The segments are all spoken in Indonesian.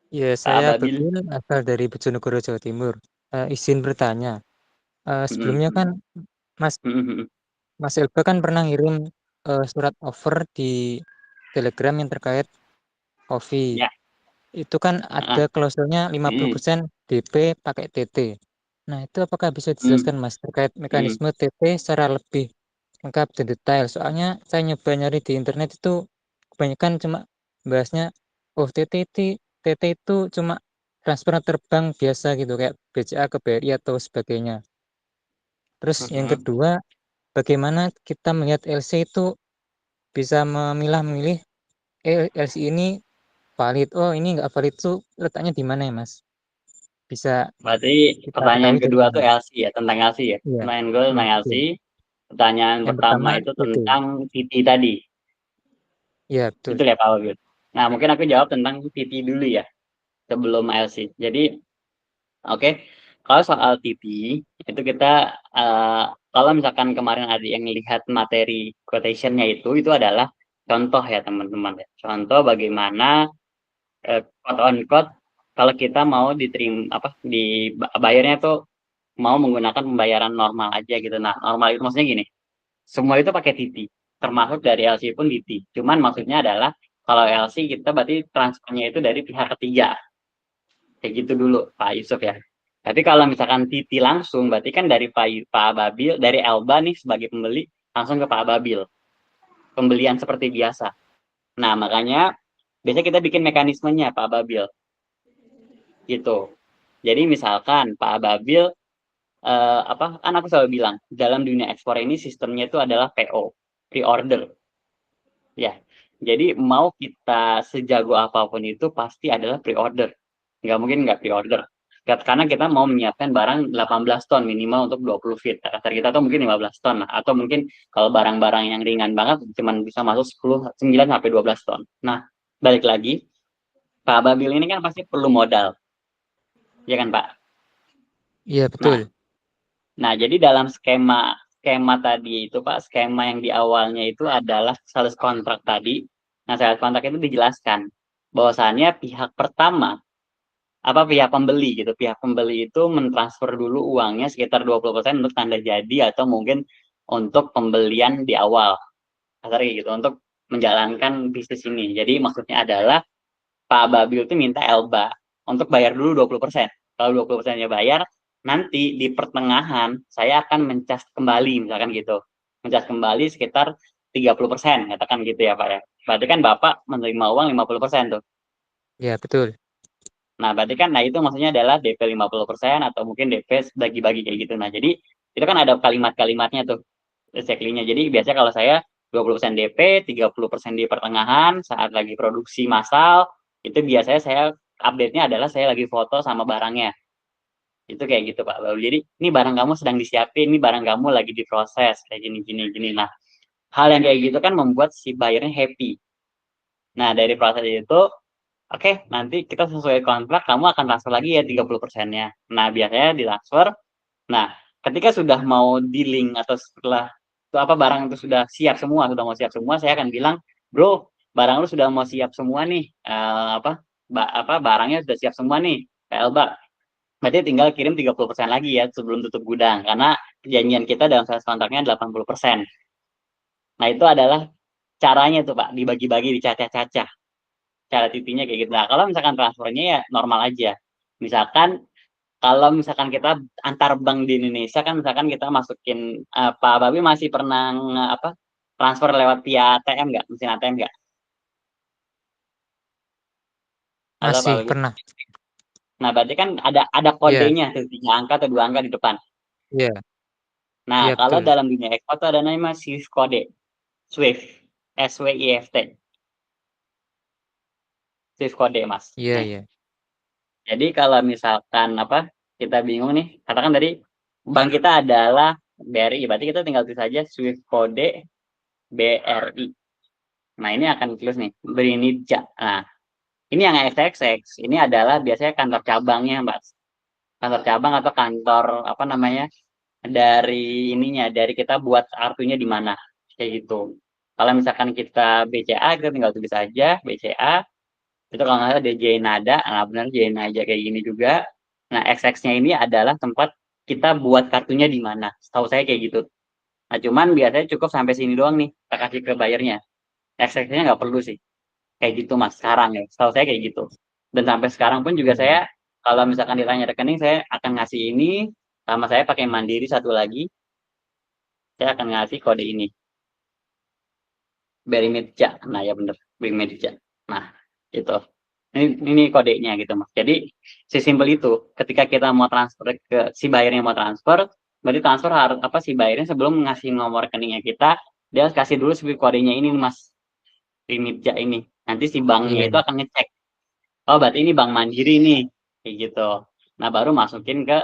Ya, Pak saya Ababil. Babil, asal dari Bojonegoro, Jawa Timur. Izin bertanya, sebelumnya kan Mm-mm. Mas Mm-mm. Mas Elba kan pernah ngirim surat offer di Telegram yang terkait coffee. Ya. Itu kan ada Ah, klausulnya mm-mm. 50% DP pakai TT. Nah, itu apakah bisa Mm. dijelaskan Mas terkait Mm. mekanisme TT secara lebih lengkap dan detail? Soalnya saya nyoba nyari di internet itu kebanyakan cuma bahasnya, oh TT itu cuma transfer terbang biasa gitu kayak BCA ke BRI atau sebagainya. Terus yang Mhm. kedua, bagaimana kita melihat LC itu bisa memilah-milih LC ini valid. Oh, ini nggak valid tuh letaknya di mana ya, Mas? Bisa Berarti kita pertanyaan ketahui dari kedua tuh mana? LC ya, tentang LC ya. Iya, Pertanyaan gue iya tentang LC. betul. Pertanyaan Yang pertama pertama itu TT. tentang PT tadi. Iya betul. Betul ya Pak Wagyu? Nah, mungkin aku jawab tentang PT dulu ya, sebelum LC. Jadi, oke, kalau soal PT, itu kita, eh, kalau misalkan kemarin ada yang lihat materi quotation-nya itu adalah contoh ya teman-teman ya. Contoh bagaimana quote on quote kalau kita mau diterima apa di bayarnya tuh mau menggunakan pembayaran normal aja gitu. Nah, normal itu maksudnya gini, semua itu pakai TT, termasuk dari LC pun TT. Cuman maksudnya adalah kalau LC kita berarti transfernya itu dari pihak ketiga. Kayak gitu dulu, Pak Yusuf ya. Tapi kalau misalkan TT langsung, berarti kan dari Pak Ababil, dari Elba nih sebagai pembeli, langsung ke Pak Ababil. Pembelian seperti biasa. Nah, makanya biasanya kita bikin mekanismenya, Pak Ababil. Gitu. Jadi misalkan Pak Ababil apa kan aku selalu bilang dalam dunia ekspor ini sistemnya itu adalah PO, pre-order ya. Jadi mau kita sejago apapun itu pasti adalah pre-order, nggak mungkin nggak pre-order karena kita mau menyiapkan barang 18 ton minimal untuk 20 feet. Kasar kita tuh mungkin 15 ton lah. Atau mungkin kalau barang-barang yang ringan banget cuman bisa masuk 10 9 sampai 12 ton. Nah, balik lagi Pak Babil ini kan pasti perlu modal, ya kan Pak? Iya Nah, betul. Nah, jadi dalam skema skema tadi itu Pak, skema yang di awalnya itu adalah sales kontrak tadi. Nah, sales kontrak itu dijelaskan bahwasannya pihak pertama apa pihak pembeli gitu, pihak pembeli itu mentransfer dulu uangnya sekitar 20% untuk tanda jadi atau mungkin untuk pembelian di awal. Kasarnya gitu, untuk menjalankan bisnis ini. Jadi maksudnya adalah Pak Babil itu minta Elba untuk bayar dulu 20%. Kalau 20%-nya bayar, nanti di pertengahan saya akan mencas kembali, misalkan gitu. Mencas kembali sekitar 30%, katakan gitu ya Pak ya. Berarti kan Bapak menerima uang 50% tuh. Iya betul. Nah, berarti kan, nah itu maksudnya adalah DP 50% atau mungkin DP bagi-bagi kayak gitu. Nah, jadi itu kan ada kalimat-kalimatnya tuh, checklistnya. Jadi biasanya kalau saya 20% DP, 30% di pertengahan, saat lagi produksi massal, itu biasanya saya update-nya adalah saya lagi foto sama barangnya. Itu kayak gitu, Pak. Lalu jadi, ini barang kamu sedang disiapin, ini barang kamu lagi diproses, kayak gini, gini, gini. Nah, hal yang kayak gitu kan membuat si buyernya happy. Nah, dari proses itu, oke, nanti kita sesuai kontrak, kamu akan transfer lagi ya 30%-nya. Nah, biasanya ditransfer. Nah, ketika sudah mau dealing atau setelah itu apa barang itu sudah siap semua, sudah mau siap semua, saya akan bilang, bro, barang lu sudah mau siap semua nih, apa barangnya sudah siap semua nih, PLBA. Berarti tinggal kirim 30% lagi ya sebelum tutup gudang, karena perjanjian kita dalam sales kontraknya 80%. Nah, itu adalah caranya tuh Pak, dibagi-bagi, dicacah-cacah cara tipinya kayak gitu. Nah, kalau misalkan transfernya ya normal aja. Misalkan kalau misalkan kita antar bank di Indonesia kan misalkan kita masukin Pak Babi masih pernah apa transfer lewat via ATM nggak, mesin ATM nggak? Halo Pak Masih Babi. pernah. Nah, berarti kan ada Iya, kodenya, 3 angka atau 2 angka di depan. iya, Nah, iya kalau betul. dalam dunia ekspor itu ada namanya Swift kode, Swift, SWIFT, Swift kode Mas. Iya, Nah, iya. jadi kalau misalkan apa kita bingung nih, katakan tadi bank kita adalah BRI, berarti kita tinggal tulis saja Swift kode BRI. Nah, ini akan tulis nih, Berinija. Nah, ini yang XXX, ini adalah biasanya kantor cabangnya, Mbak. Kantor cabang atau kantor apa namanya? Dari ininya, dari kita buat kartunya di mana. Kayak gitu. Kalau misalkan kita BCA, kita tinggal tulis aja BCA. Itu kalau nggak salah DJ Nada, nah benar DJ Nada kayak gini juga. Nah, XX-nya ini adalah tempat kita buat kartunya di mana. Setahu saya kayak gitu. Nah, cuman biasanya cukup sampai sini doang nih, kita kasih ke bayarnya. XX-nya nggak perlu sih. Kayak gitu Mas, sekarang ya. Setahu saya kayak gitu. Dan sampai sekarang pun juga Hmm. saya, kalau misalkan ditanya rekening, saya akan ngasih ini, sama saya pakai Mandiri satu lagi, saya akan ngasih kode ini. Beri Meja. Nah, ya bener, Beri Meja. Nah, itu. Ini kodenya gitu Mas. Jadi sesimpel itu. Ketika kita mau transfer ke si bayarnya mau transfer, berarti transfer harus apa si bayarnya sebelum ngasih nomor rekeningnya kita, dia harus kasih dulu si kodenya ini Mas. Limitja ini. Nanti si banknya Iya. itu akan ngecek. Oh, berarti ini Bank Mandiri nih. Kayak gitu. Nah, baru masukin ke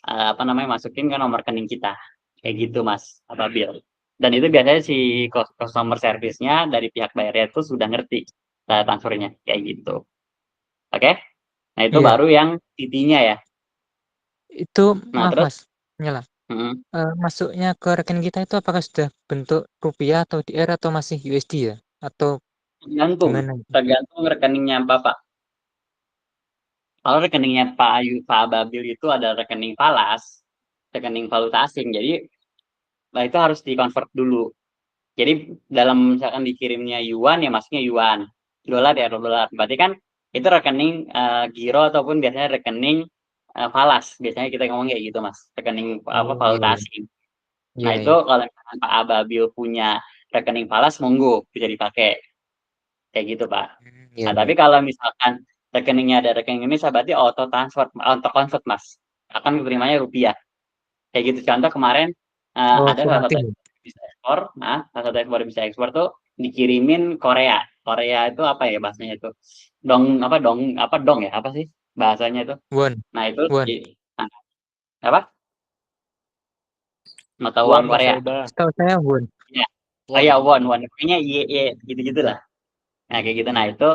apa namanya? Masukin ke nomor rekening kita. Kayak gitu Mas, Ababil. Dan itu biasanya si customer service-nya dari pihak bayarnya itu sudah ngerti cara transfernya kayak gitu. Oke? Nah, itu Iya. baru yang TT-nya ya. Itu Nah, maaf terus Mas, nyala. mm, Masuknya ke rekening kita itu apakah sudah bentuk rupiah atau DR atau masih USD ya? Atau tergantung, gimana itu? tergantung rekeningnya Bapak. Kalau rekeningnya Pak Ayu, Pak Babil itu ada rekening falas, rekening valuta asing. Jadi, nah itu harus di-convert dulu. Jadi, dalam misalkan dikirimnya yuan, ya masuknya yuan. Dolar ya dolar. Berarti kan itu rekening giro ataupun biasanya rekening falas. Biasanya kita ngomong kayak gitu, Mas. Rekening apa Oh iya valuta iya. asing. Nah, Iya itu iya. kalau misalkan Pak Ababil punya rekening falas, monggo bisa dipakai. Kayak gitu, Pak. Iya Nah, iya. tapi kalau misalkan rekeningnya ada rekening Indonesia, berarti auto transfer, auto convert, Mas. Akan terimanya rupiah. Kayak gitu. Contoh kemarin Oh, ada salah satu otomatis. ekspor yang bisa ekspor. Nah, salah satu ekspor yang bisa ekspor tuh dikirimin Korea. Korea itu apa ya bahasanya itu? Dong ya? Apa sih bahasanya itu? Won. Nah, itu Won. nah, apa? Mata uang Won Mas Korea. Eba, Setahu saya won. Ya. Oh ya, won. won. Pokoknya ye gitu-gitu lah. Nah, kayak gitu. Nah, itu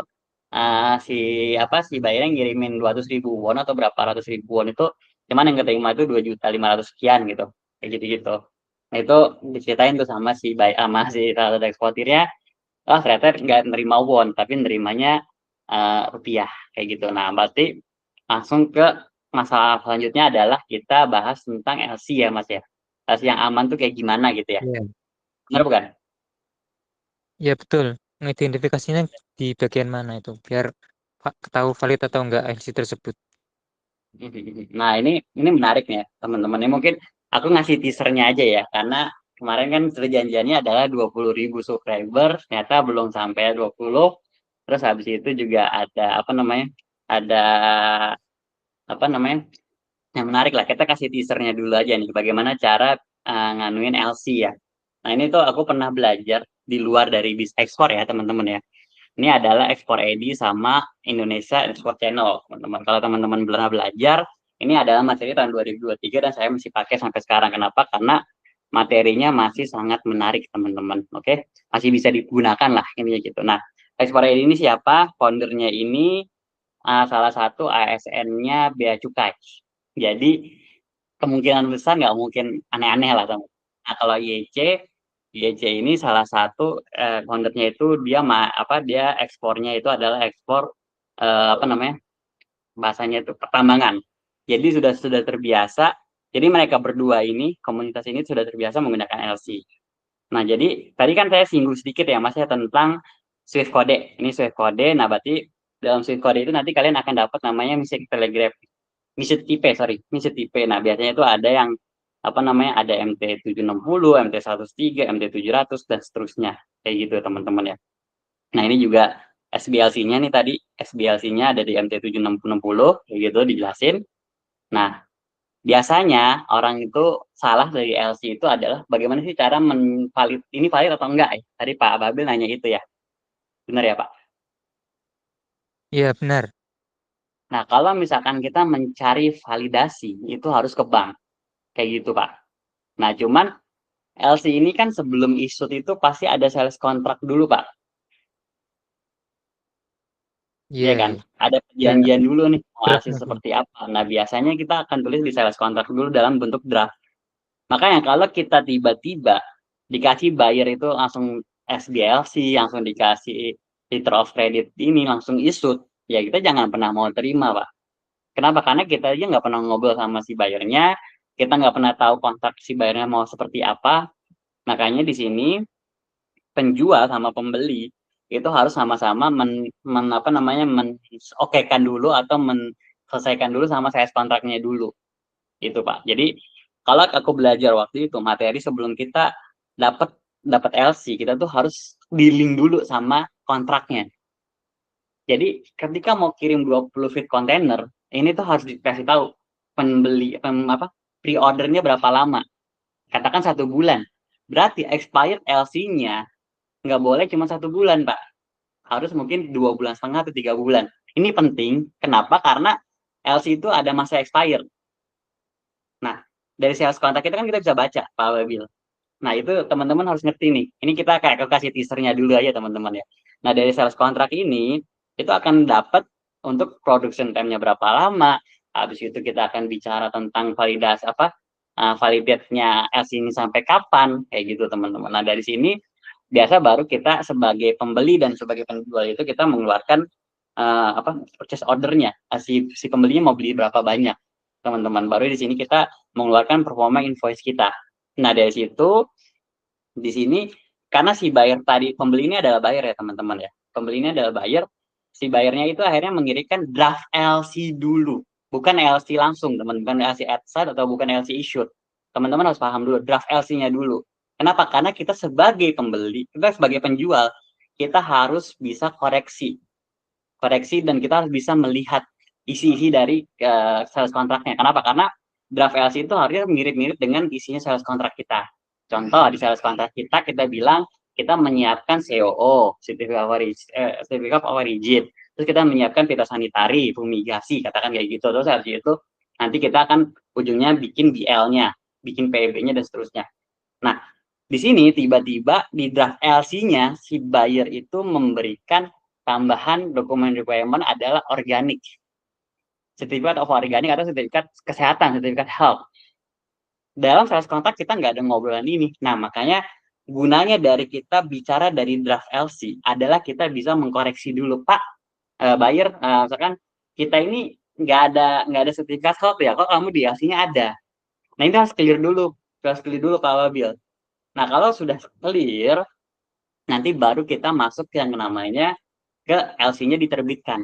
si apa si bayarnya ngirimin 200.000 won atau berapa ratus ribu won itu, cuman yang keterima itu 2.500.000 sekian gitu. Kayak gitu-gitu. Nah, itu diceritain tuh sama si sama si salah satu eksportirnya, ternyata nggak nerima won, tapi nerimanya rupiah kayak gitu. Nah, berarti langsung ke masalah selanjutnya adalah kita bahas tentang LC ya, Mas ya. LC yang aman tuh kayak gimana gitu ya. Iya. Benar bukan? Iya betul. Ngidentifikasinya di bagian mana itu? Biar tahu valid atau enggak IC tersebut. Nah, ini menarik nih ya, teman-teman. Ini mungkin aku ngasih teasernya aja ya, karena kemarin kan perjanjiannya adalah 20.000 subscriber, ternyata belum sampai 20. Terus habis itu juga ada apa namanya? Ada apa namanya? Yang menarik lah. Kita kasih teasernya dulu aja nih, bagaimana cara nganuin LC ya. Nah, ini tuh aku pernah belajar di luar dari bis ekspor ya, teman-teman ya. Ini adalah ekspor ID sama Indonesia Export Channel, teman-teman. Kalau teman-teman pernah belajar, ini adalah materi tahun 2023 dan saya masih pakai sampai sekarang. Kenapa? Karena materinya masih sangat menarik, teman-teman. Oke, masih bisa digunakan lah intinya gitu. Nah, ekspor ID ini siapa? Foundernya ini salah satu ASN-nya Bea Cukai. Jadi kemungkinan besar nggak mungkin aneh-aneh lah, teman. Nah, kalau YC ini salah satu foundernya itu dia ekspornya itu adalah ekspor apa namanya bahasanya itu pertambangan. Jadi sudah terbiasa. Jadi mereka berdua ini komunitas ini sudah terbiasa menggunakan LC. Nah, jadi tadi kan saya singgung sedikit ya Mas ya tentang Swift code. Ini Swift code. Nah, berarti dalam Swift code itu nanti kalian akan dapat namanya message telegraph. Message type. Nah, biasanya itu ada yang apa namanya? Ada MT760, MT103, MT700 dan seterusnya. Kayak gitu, teman-teman ya. Nah, ini juga SBLC-nya nih tadi, SBLC-nya ada di MT7660 kayak gitu dijelasin. Nah, biasanya orang itu salah dari LC itu adalah bagaimana sih cara ini valid atau enggak ya? Tadi Pak Babil nanya itu ya. Benar ya, Pak? Iya benar. Nah, kalau misalkan kita mencari validasi itu harus ke bank. Kayak gitu, Pak. Nah, cuman LC ini kan sebelum isut itu pasti ada sales kontrak dulu, Pak. Iya Iya kan? iya. Ada Ya perjanjian dulu nih mau hasil draftnya sih. seperti apa. Nah, biasanya kita akan tulis di sales kontrak dulu dalam bentuk draft. Makanya kalau kita tiba-tiba dikasih buyer itu langsung SBLC, langsung dikasih letter of credit ini langsung isut, ya kita jangan pernah mau terima, Pak. Kenapa? Karena kita aja nggak pernah ngobrol sama si buyer-nya, kita nggak pernah tahu kontrak si buyer-nya mau seperti apa. Makanya di sini penjual sama pembeli itu harus sama-sama okekan dulu atau selesaikan dulu sama size kontraknya dulu. Itu, Pak. Jadi kalau aku belajar waktu itu materi sebelum kita dapat dapat LC, kita tuh harus dealing dulu sama kontraknya. Jadi ketika mau kirim 20 feet kontainer, ini tuh harus dikasih tahu pre-ordernya berapa lama. Katakan 1 bulan. Berarti expired LC-nya nggak boleh cuma 1 bulan, Pak. Harus mungkin 2,5 bulan atau 3 bulan. Ini penting. Kenapa? Karena LC itu ada masa expired. Nah, dari sales kontrak kita kan kita bisa baca, Pak Wabil. Nah, itu teman-teman harus ngerti nih. Ini kita kayak aku kasih teasernya dulu aja, teman-teman ya. Nah, dari sales kontrak ini, itu akan dapat untuk production time-nya berapa lama. Habis itu kita akan bicara tentang validasi validate-nya LC ini sampai kapan, kayak gitu, teman-teman. Nah, dari sini biasa baru kita sebagai pembeli dan sebagai penjual itu kita mengeluarkan purchase order-nya. Si pembelinya mau beli berapa banyak, teman-teman. Baru di sini kita mengeluarkan performa invoice kita. Nah, dari situ di sini karena si buyer tadi, pembeli ini adalah buyer ya, teman-teman ya. Pembeli ini adalah buyer, si buyernya itu akhirnya mengirimkan draft LC dulu. Bukan LC langsung, teman-teman, LC adset atau bukan LC issued. Teman-teman harus paham dulu, draft LC-nya dulu. Kenapa? Karena kita sebagai pembeli, kita sebagai penjual, kita harus bisa koreksi dan kita harus bisa melihat isi-isi dari sales kontraknya. Kenapa? Karena draft LC itu harusnya mirip-mirip dengan isinya sales kontrak kita. Contoh, di sales kontrak kita bilang kita menyiapkan COO, Certificate of Origin. Terus kita menyiapkan fitosanitari, fumigasi, katakan kayak gitu. Terus habis itu nanti kita akan ujungnya bikin BL-nya, bikin PEB-nya dan seterusnya. Nah, di sini tiba-tiba di draft LC-nya si buyer itu memberikan tambahan dokumen requirement adalah organik. Certificate of organic atau sertifikat kesehatan, sertifikat health. Dalam sales kontrak kita nggak ada ngobrolan ini. Nah, makanya gunanya dari kita bicara dari draft LC adalah kita bisa mengkoreksi dulu, Pak, buyer, misalkan kita ini nggak ada sertifikat health ya, kok kamu di LC-nya ada. Nah, ini harus clear dulu Pak Wabil. Nah, kalau sudah clear, nanti baru kita masuk yang namanya ke LC-nya diterbitkan.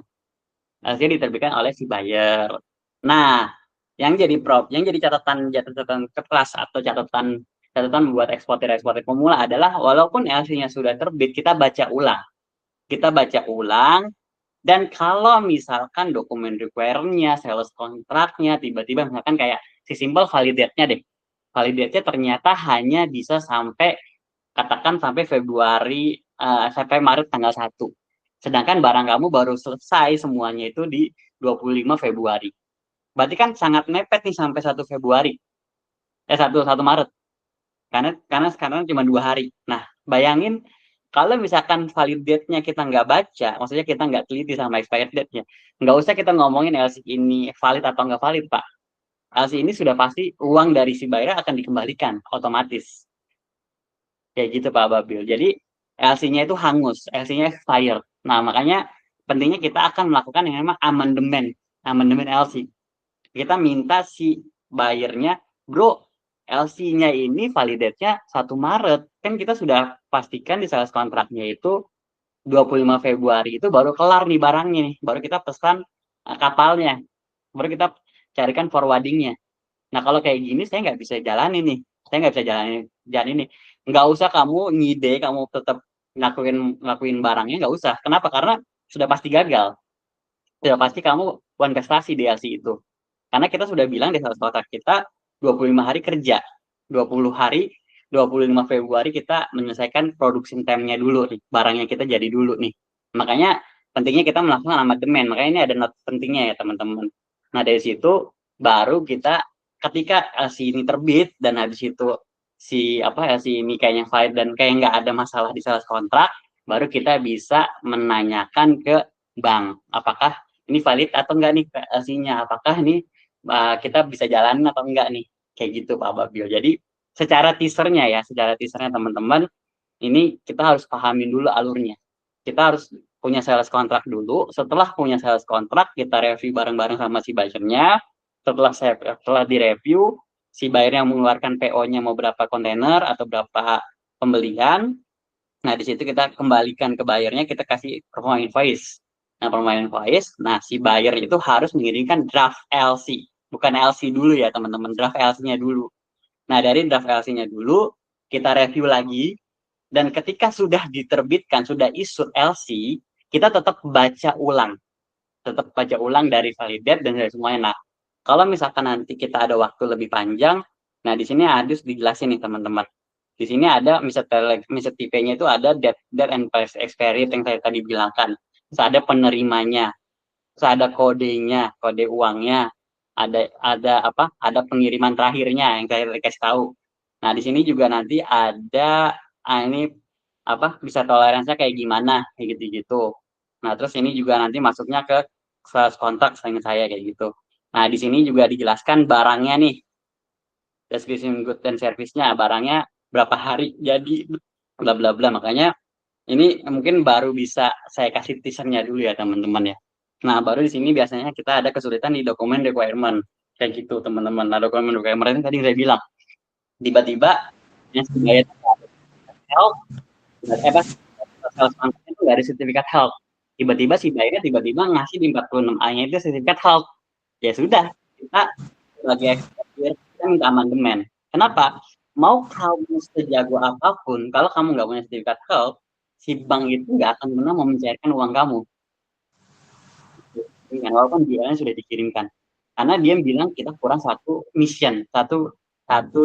LC diterbitkan oleh si buyer. Nah, yang jadi catatan kertas atau catatan buat eksportir pemula adalah walaupun LC-nya sudah terbit, kita baca ulang. Dan kalau misalkan dokumen require-nya, sales kontraknya, tiba-tiba misalkan kayak si simple validate-nya deh. Validate-nya ternyata hanya bisa sampai, katakan sampai sampai Maret tanggal 1. Sedangkan barang kamu baru selesai semuanya itu di 25 Februari. Berarti kan sangat mepet nih sampai 1 Februari. 1 Maret. Karena sekarang cuma 2 hari. Nah, bayangin kalau misalkan valid date-nya kita nggak baca, maksudnya kita nggak teliti sama expired date-nya, nggak usah kita ngomongin LC ini valid atau nggak valid, Pak. LC ini sudah pasti uang dari si buyer akan dikembalikan otomatis. Kayak gitu, Pak Babil. Jadi LC-nya itu hangus, LC-nya expired. Nah, makanya pentingnya kita akan melakukan yang namanya amandemen LC. Kita minta si buyer-nya, bro, LC-nya ini validate-nya 1 Maret. Kan kita sudah pastikan di sales kontraknya itu 25 Februari itu baru kelar nih barangnya nih. Baru kita pesan kapalnya. Baru kita carikan forwarding-nya. Nah, kalau kayak gini saya nggak bisa jalanin nih. Saya nggak bisa jalanin ini. Nggak usah kamu ngide, kamu tetap ngelakuin barangnya, nggak usah. Kenapa? Karena sudah pasti gagal. Sudah pasti kamu investasi di LC itu. Karena kita sudah bilang di sales kontrak kita 25 hari kerja. 25 Februari kita menyelesaikan production time-nya dulu nih. Barangnya kita jadi dulu nih. Makanya pentingnya kita melakukan amandemen. Makanya ini ada not pentingnya ya, teman-teman. Nah, dari situ baru kita ketika LC ini terbit dan habis itu LC ini kayaknya valid dan kayak nggak ada masalah di sales kontrak, baru kita bisa menanyakan ke bank apakah ini valid atau enggak nih LC-nya, apakah ini kita bisa jalanin atau enggak nih, kayak gitu Pak Babil. Jadi secara teasernya teman-teman, ini kita harus pahamin dulu alurnya. Kita harus punya sales kontrak dulu. Setelah punya sales kontrak, kita review bareng-bareng sama si buyer-nya. Setelah direview, si buyer yang mengeluarkan PO-nya mau berapa kontainer atau berapa pembelian. Nah, di situ kita kembalikan ke buyer-nya, kita kasih performa invoice. Nah, performa invoice, nah si buyer itu harus mengirimkan draft LC. Bukan LC dulu ya, teman-teman, draft LC-nya dulu. Nah, dari draft LC-nya dulu, kita review lagi, dan ketika sudah diterbitkan, sudah issued LC, kita tetap baca ulang. Tetap baca ulang dari validate dan dari semuanya. Nah, kalau misalkan nanti kita ada waktu lebih panjang, nah di sini harus dijelasin nih teman-teman. Di sini ada misalnya tipenya itu ada date and price expiry yang saya tadi bilangkan. Terus ada penerimanya, terus ada kodenya, kode uangnya, ada pengiriman terakhirnya yang saya kasih tahu. Nah, di sini juga nanti ada ini bisa toleransinya kayak gimana kayak gitu-gitu. Nah, terus ini juga nanti masuknya ke sales kontak saya kayak gitu. Nah, di sini juga dijelaskan barangnya nih. Description good dan service-nya, barangnya berapa hari jadi bla bla bla. Makanya ini mungkin baru bisa saya kasih teasernya dulu ya teman-teman ya. Nah, baru di sini biasanya kita ada kesulitan di dokumen requirement kayak gitu teman-teman. Nah, dokumen requirement ini tadi saya bilang tiba-tiba yang sebagai health sales contract itu nggak ada sertifikat health. Tiba-tiba si buyer tiba-tiba ngasih di 46A-nya itu sertifikat health. Ya sudah, kita sebagai eksportir kita minta amandemen. Kenapa? Mau kamu sejago apapun, kalau kamu nggak punya sertifikat health, si bank itu nggak akan pernah mau mencairkan uang kamu. Walaupun bilangnya sudah dikirimkan. Karena dia bilang kita kurang satu mission, satu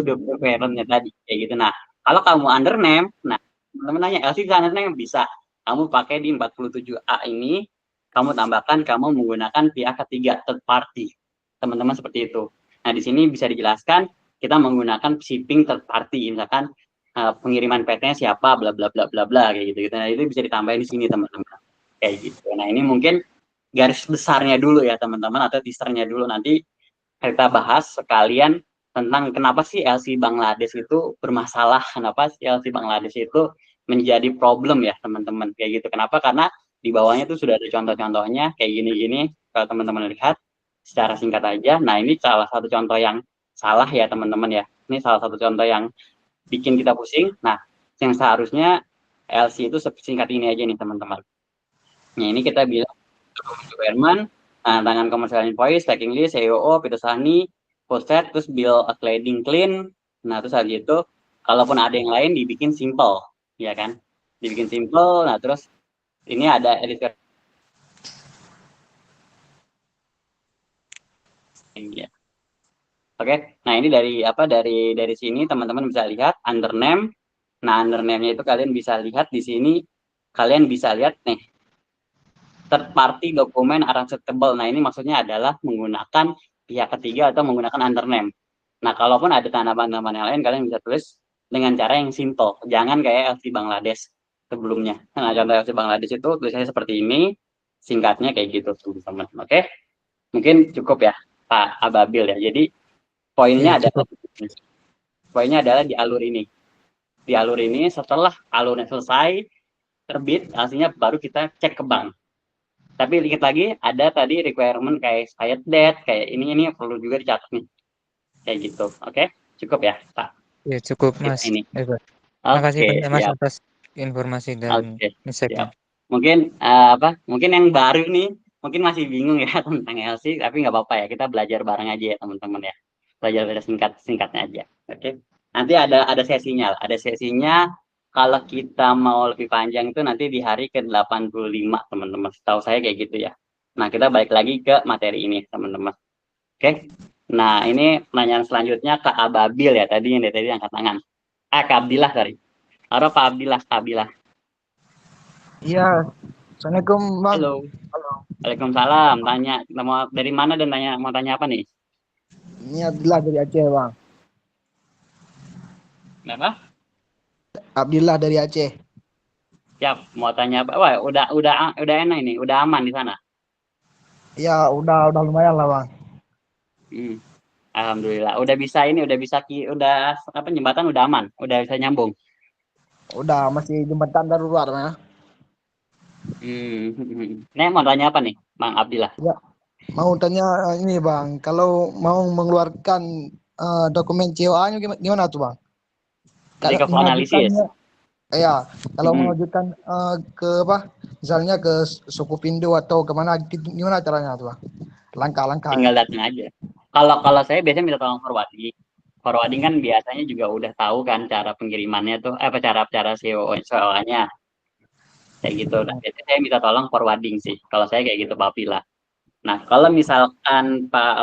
requirement-nya tadi kayak gitu. Nah, kalau kamu under name, nah teman-teman nanya, LC bisa under name? Bisa. Kamu pakai di 47A ini, kamu tambahkan kamu menggunakan pihak ketiga third party. Teman-teman seperti itu. Nah, di sini bisa dijelaskan kita menggunakan shipping third party, misalkan pengiriman PT-nya siapa, bla bla bla bla bla kayak gitu. Nah, itu bisa ditambahin di sini teman-teman. Kayak gitu. Nah, ini mungkin garis besarnya dulu ya teman-teman, atau teasernya dulu. Nanti kita bahas sekalian tentang kenapa sih LC Bangladesh itu bermasalah, kenapa sih LC Bangladesh itu menjadi problem ya teman-teman kayak gitu. Kenapa? Karena di bawahnya itu sudah ada contoh-contohnya kayak gini-gini. Kalau teman-teman lihat secara singkat aja. Nah, ini salah satu contoh yang salah ya teman-teman ya. Ini salah satu contoh yang bikin kita pusing. Nah, yang seharusnya LC itu singkat ini aja nih teman-teman. Nah, ini kita bilang requirement, tangan commercial invoice, tracking list, COO, Pitosani, post-set, terus bill of lading clean. Nah, terus habis itu, kalaupun ada yang lain dibikin simple, ya kan? Dibikin simple. Nah, terus ini ada editor. Ya. Oke, nah ini dari sini teman-teman bisa lihat under name. Nah, under name-nya itu kalian bisa lihat di sini. Kalian bisa lihat nih, third party dokumen are acceptable. Nah, ini maksudnya adalah menggunakan pihak ketiga atau menggunakan under name. Nah, kalaupun ada tanaman-tanaman yang lain, kalian bisa tulis dengan cara yang simple. Jangan kayak LC Bangladesh sebelumnya. Nah, contoh LC Bangladesh itu tulisannya seperti ini, singkatnya kayak gitu, teman-teman. Oke, mungkin cukup ya, Pak Ababil ya. Jadi poinnya adalah di alur ini. Di alur ini, setelah alurnya selesai, terbit, hasilnya baru kita cek ke bank. Tapi dikit lagi ada tadi requirement kayak expired date, kayak ini perlu juga dicatat nih. Kayak gitu. Oke, cukup ya, Pak. Ya cukup Mas. Ini. Makasih Oke, banyak Mas siap. atas informasi dan Oke, insight-nya. siap. Mungkin mungkin yang baru nih, mungkin masih bingung ya tentang LC, tapi nggak apa-apa ya, kita belajar bareng aja ya teman-teman ya. Belajar singkatnya aja. Oke. Nanti ada sesinya kalau kita mau lebih panjang itu nanti di hari ke-85 teman-teman. Setahu saya kayak gitu ya. Nah, kita balik lagi ke materi ini teman-teman. Oke. Nah, ini pertanyaan selanjutnya Kak Ababil ya, tadi yang dari tadi angkat tangan. Kak Abdillah tadi. Halo Pak Abdillah, Kak Abdillah. Iya, Assalamualaikum Bang. Halo. Waalaikumsalam. Tanya mau dari mana dan mau tanya apa nih? Ini Abdillah dari Aceh Bang. Kenapa? Abdillah dari Aceh. Siap. Mau tanya apa? Wah, udah enak ini. Udah aman di sana. Ya udah lumayan lah Bang. Alhamdulillah. Udah bisa jembatan udah aman. Udah bisa nyambung. Udah masih jembatan darurat ya. Nih mau tanya apa nih, Bang Abdillah? Ya, mau tanya ini Bang, kalau mau mengeluarkan dokumen COA-nya gimana tuh Bang? Kalau Legal of analysis. mengajukannya, ya, kalau Mhm. mengajukan ke apa? Misalnya ke suku Pindo atau kemana, gimana caranya tuh Bang? Langkah-langkahnya. Tinggal datang aja. Kalau saya biasanya minta tolong forwarding. Forwarding kan biasanya juga udah tahu kan cara pengirimannya tuh, apa cara SEO-nya kayak gitu. Nah, biasanya saya minta tolong forwarding sih. Kalau saya kayak gitu Pak Abdillah. Nah, kalau misalkan Pak